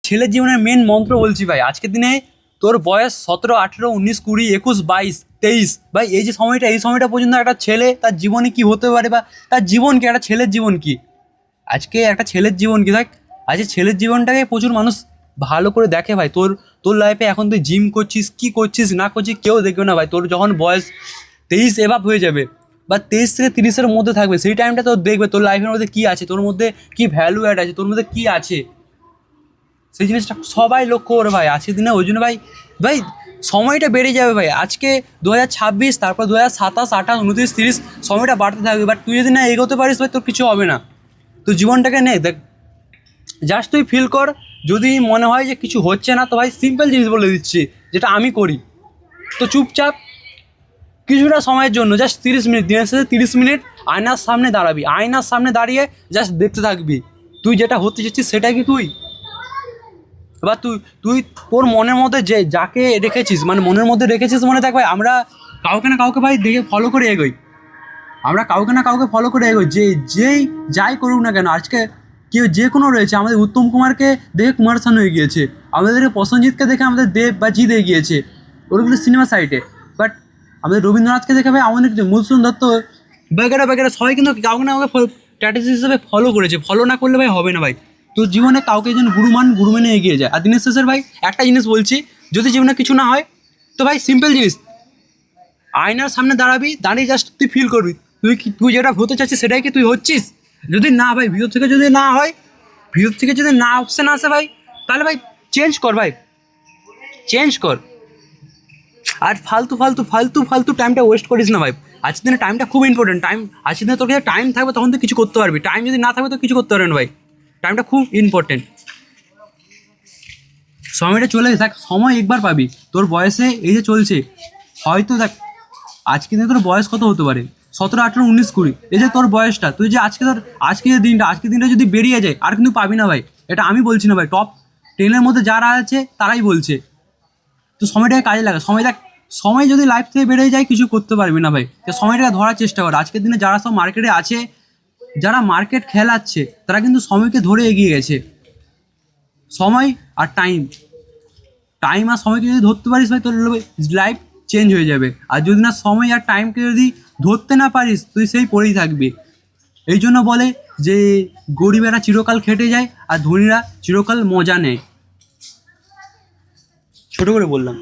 ছেলের জীবনের মেন মন্ত্র বলছি ভাই, আজকের দিনে তোর বয়স 17, 18, 19, 20, 21, 22, 23 ভাই, এই যে সময়টা, এই সময়টা পর্যন্ত একটা ছেলে তার জীবনে কি হতে পারে বা তার জীবন কি, একটা ছেলের জীবন কি, আজকে একটা ছেলের জীবন কি দেখ। আজকে ছেলের জীবনটাকে প্রচুর মানুষ ভালো করে দেখে ভাই। তোর তোর লাইফে এখন তুই জিম করছিস, কি করছিস না করছিস কেউ দেখবে না ভাই। তোর যখন বয়স 23 এভাব হয়ে যাবে বা 23 থেকে 30-এর মধ্যে থাকবে, সেই টাইমটা তোর দেখবে তোর লাইফের মধ্যে কী আছে, তোর মধ্যে কী ভ্যালু অ্যাড আছে, তোর মধ্যে কী আছে, সেই জিনিসটা সবাই লক্ষ্য করে ভাই আজকের দিনে। ওই জন্য ভাই ভাই সময়টা বেড়ে যাবে ভাই। আজকে 2026, তারপর 2027, 28, 29, 30 সময়টা বাড়তে থাকবে। বাট তুই যদি না এগোতে পারিস ভাই, তোর কিছু হবে না। তো জীবনটাকে নে দেখ, জাস্ট তুই ফিল কর। যদি মনে হয় যে কিছু হচ্ছে না, তো ভাই সিম্পল জিনিস বলে দিচ্ছি যেটা আমি করি, তো চুপচাপ কিছুটা সময়ের জন্য জাস্ট 30 মিনিট, দিনের শেষে 30 মিনিট আয়নার সামনে দাঁড়াবি, আয়নার সামনে দাঁড়িয়ে জাস্ট দেখতে থাকবি তুই যেটা হতে চাচ্ছিস সেটা কি তুই। এবার তুই তুই তোর মনের মধ্যে যে যাকে রেখেছিস, মানে মনের মধ্যে রেখেছিস, মনে দেখ ভাই, আমরা কাউকে না কাউকে ভাই দেখে ফলো করে এগোই, আমরা কাউকে না কাউকে ফলো করে এগোই, যেই যাই করুক না কেন। আজকে কেউ যে কোনো রয়েছে, আমাদের উত্তম কুমারকে দেখে কুমার শানু এগিয়েছে, আমাদের প্রসেনজিৎকে দেখে আমাদের দেব বা জিৎ এগিয়েছে, ওগুলো সিনেমা সাইটে। বাট আমাদের রবীন্দ্রনাথকে দেখে ভাই আমাদের মধুসূদন দত্ত বেগেরা বেগেরা সবাই কিন্তু কাউকে না কাউকে স্ট্র্যাটেজি হিসেবে ফলো করেছে। ফলো না করলে ভাই হবে না ভাই। তো জীবনে কাউকে যেন গুরু মেনে এগিয়ে যায়। আর দিনের শেষের ভাই একটা জিনিস বলছি, যদি জীবনে কিছু না হয় তো ভাই সিম্পল জিনিস, আয়নার সামনে দাঁড়াবি, দাঁড়িয়ে জাস্ট তুই ফিল করবি তুই যেটা হতে চাচ্ছিস সেটাই কি তুই হচ্ছিস। যদি না ভাই, ভিতর থেকে যদি না হয়, ভিতর থেকে যদি না অপশান আসে ভাই, তাহলে ভাই চেঞ্জ কর ভাই, চেঞ্জ কর। আর ফালতু ফালতু ফালতু ফালতু টাইমটা ওয়েস্ট করিস না ভাই। আজকের দিনে টাইমটা খুব ইম্পর্টেন্ট। আজকের দিনে তোর কাছে টাইম থাকবে তখন তুই কিছু করতে পারবি, টাইম যদি না থাকবে তো কিছু করতে পারবে না ভাই। টাইমটা খুব ইম্পর্টেন্ট। সময়টা চলে দেখ, সময় একবার পাবি। তোর বয়সে এই যে চলছে, হয়তো দেখ আজকে দিনে তোর বয়স কত হতে পারে, 17, 18, 19, 20, এই যে তোর বয়সটা, তুই যে আজকের দিনটা যদি বেরিয়ে যায় আর কিন্তু পাবি না ভাই। এটা আমি বলছি না ভাই, টপ 10-এর মধ্যে যারা আছে তারাই বলছে। তো সময়টাকে কাজে লাগা। সময় যদি লাইফ থেকে বেড়ে যায় কিছু করতে পারবি না ভাই। তো সময়টাকে ধরার চেষ্টা কর। আজকের দিনে যারা সব মার্কেটে আছে, যারা মার্কেট খেলাচ্ছে, তারা কিন্তু সময়কে ধরে এগিয়ে গেছে। সময় আর টাইম আর সময়কে যদি ধরতে পারিস ভাই, তোর লাইফ চেঞ্জ হয়ে যাবে। আর যদি না সময় আর টাইমকে যদি ধরতে না পারিস, তুই সেই পড়েই থাকবি। এই জন্য বলে যে গরিবেরা চিরকাল খেটে যায় আর ধনীরা চিরকাল মজা নেয়। ছোটো করে বললাম।